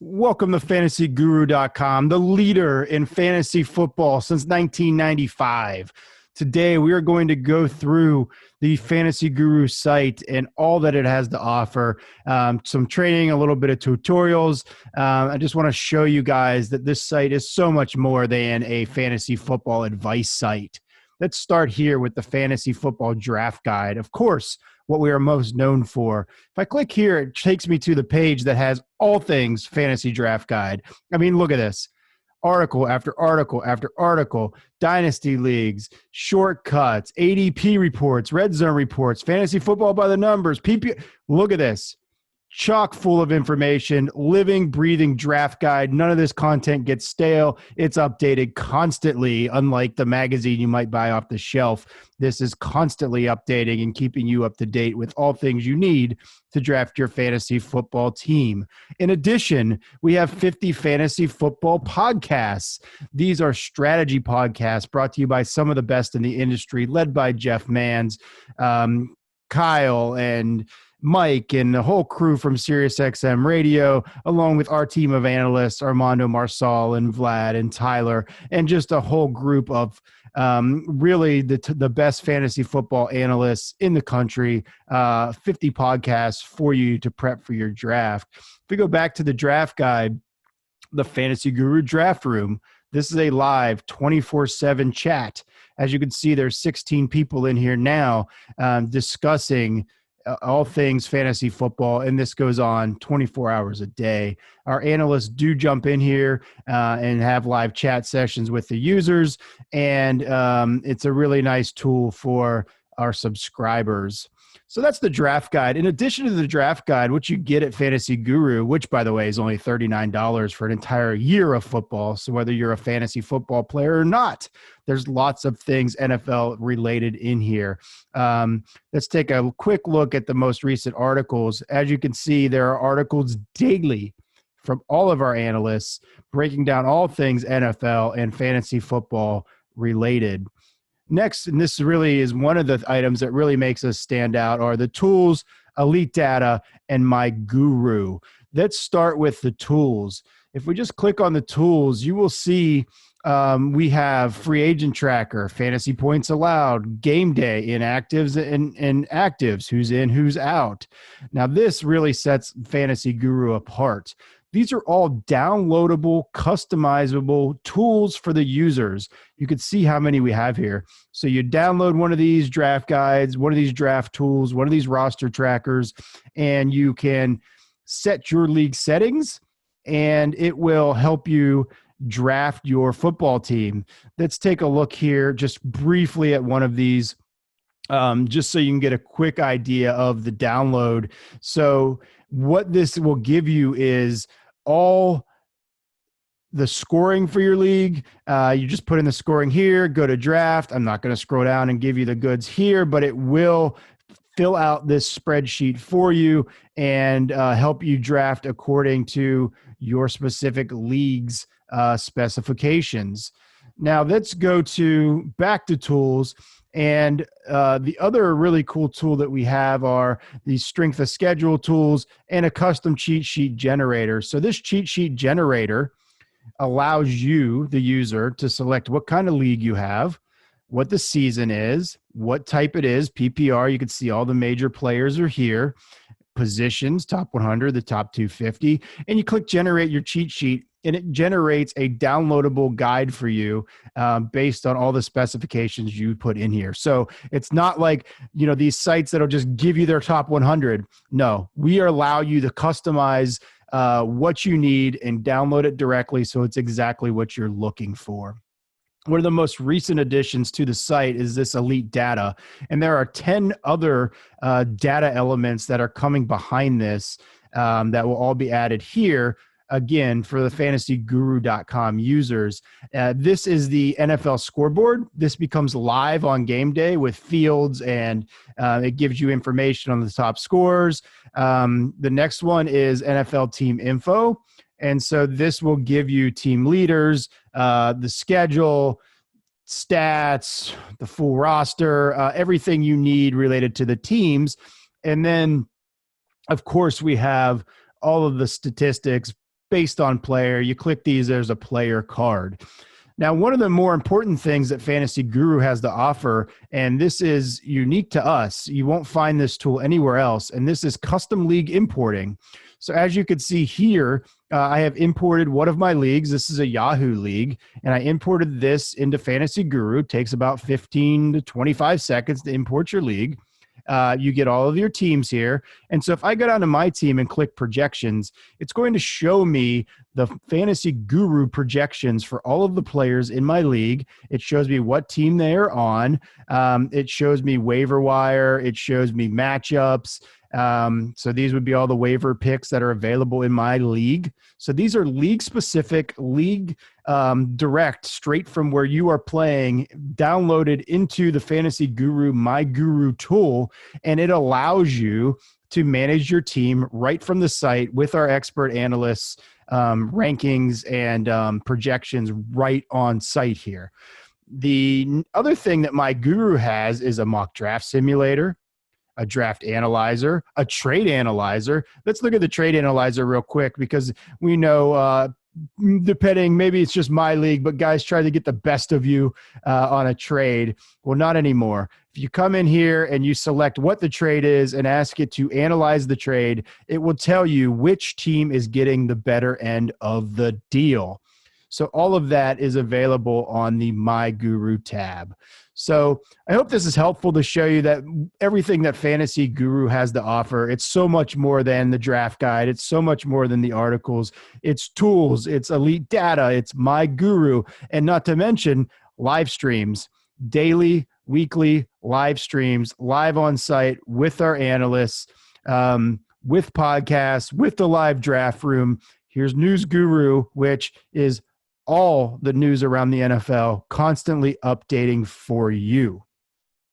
Welcome to fantasyguru.com, the leader in fantasy football since 1995. Today, we are going to go through the Fantasy Guru site and all that it has to offer. Some training, a little bit of tutorials. I just want to show you guys that this site is so much more than a fantasy football advice site. Let's start here with the Fantasy Football Draft Guide. Of course, what we are most known for. If I click here, it takes me to the page that has all things Fantasy Draft Guide. I mean, look at this. Article after article after article, dynasty leagues, shortcuts, ADP reports, red zone reports, fantasy football by the numbers, PP. Look at this. Chock full of information, living, breathing draft guide. None of this content gets stale. It's updated constantly, unlike the magazine you might buy off the shelf. This is constantly updating and keeping you up to date with all things you need to draft your fantasy football team. In addition, we have 50 fantasy football podcasts. These are strategy podcasts brought to you by some of the best in the industry, led by Jeff Manns, Kyle, and Mike and the whole crew from SiriusXM Radio, along with our team of analysts, Armando Marsal and Vlad and Tyler, and just a whole group of really the best fantasy football analysts in the country, 50 podcasts for you to prep for your draft. If we go back to the draft guide, the Fantasy Guru Draft Room, this is a live 24/7 chat. As you can see, there's 16 people in here now discussing all things fantasy football, and this goes on 24 hours a day. Our analysts do jump in here and have live chat sessions with the users, and it's a really nice tool for our subscribers. So that's the draft guide. In addition to the draft guide, which you get at Fantasy Guru, which, by the way, is only $39 for an entire year of football. So whether you're a fantasy football player or not, there's lots of things NFL related in here. Let's take a quick look at the most recent articles. As you can see, there are articles daily from all of our analysts breaking down all things NFL and fantasy football related. Next, and this really is one of the items that really makes us stand out, are the tools, elite data, and my guru. Let's start with the tools. If we just click on the tools, you will see we have free agent tracker, fantasy points allowed, game day, inactives and actives, who's in, who's out. Now, this really sets Fantasy Guru apart. These are all downloadable, customizable tools for the users. You can see how many we have here. So you download one of these draft guides, one of these draft tools, one of these roster trackers, and you can set your league settings, and it will help you draft your football team. Let's take a look here just briefly at one of these, just so you can get a quick idea of the download. So what this will give you is all the scoring for your league. You just put in the scoring here, go to draft. I'm not going to scroll down and give you the goods here, but it will fill out this spreadsheet for you and help you draft according to your specific league's specifications. Now let's go back to tools. And the other really cool tool that we have are the strength of schedule tools and a custom cheat sheet generator. So this cheat sheet generator allows you, the user, to select what kind of league you have, what the season is, what type it is, PPR. You can see all the major players are here, positions, top 100, the top 250, and you click generate your cheat sheet, and it generates a downloadable guide for you based on all the specifications you put in here. So it's not like, these sites that'll just give you their top 100. No, we allow you to customize what you need and download it directly, so it's exactly what you're looking for. One of the most recent additions to the site is this elite data, and there are 10 other data elements that are coming behind this that will all be added here. Again, for the fantasyguru.com users, this is the NFL scoreboard. This becomes live on game day with fields, and it gives you information on the top scorers. The next one is NFL team info. And so this will give you team leaders, the schedule, stats, the full roster, everything you need related to the teams. And then, of course, we have all of the statistics based on player. You click these, there's a player card. Now, one of the more important things that Fantasy Guru has to offer, and this is unique to us, you won't find this tool anywhere else, and this is custom league importing. So as you can see here, I have imported one of my leagues. This is a Yahoo league, and I imported this into Fantasy Guru. It takes about 15 to 25 seconds to import your league. You get all of your teams here. And so if I go down to my team and click projections, it's going to show me the Fantasy Guru projections for all of the players in my league. It shows me what team they are on. It shows me waiver wire. It shows me matchups. So these would be all the waiver picks that are available in my league. So these are league specific, league direct, straight from where you are playing, downloaded into the Fantasy Guru My Guru tool, and it allows you to manage your team right from the site with our expert analysts, rankings and projections right on site here. The other thing that My Guru has is a mock draft simulator, a draft analyzer, a trade analyzer. Let's look at the trade analyzer real quick, because we know depending, maybe it's just my league, but guys try to get the best of you on a trade. Well, not anymore. If you come in here and you select what the trade is and ask it to analyze the trade, it will tell you which team is getting the better end of the deal. So all of that is available on the My Guru tab. So I hope this is helpful to show you that everything that Fantasy Guru has to offer, it's so much more than the draft guide. It's so much more than the articles. It's tools. It's elite data. It's My Guru. And not to mention live streams, daily, weekly live streams, live on site with our analysts, with podcasts, with the live draft room. Here's News Guru, which is all the news around the NFL, constantly updating for you.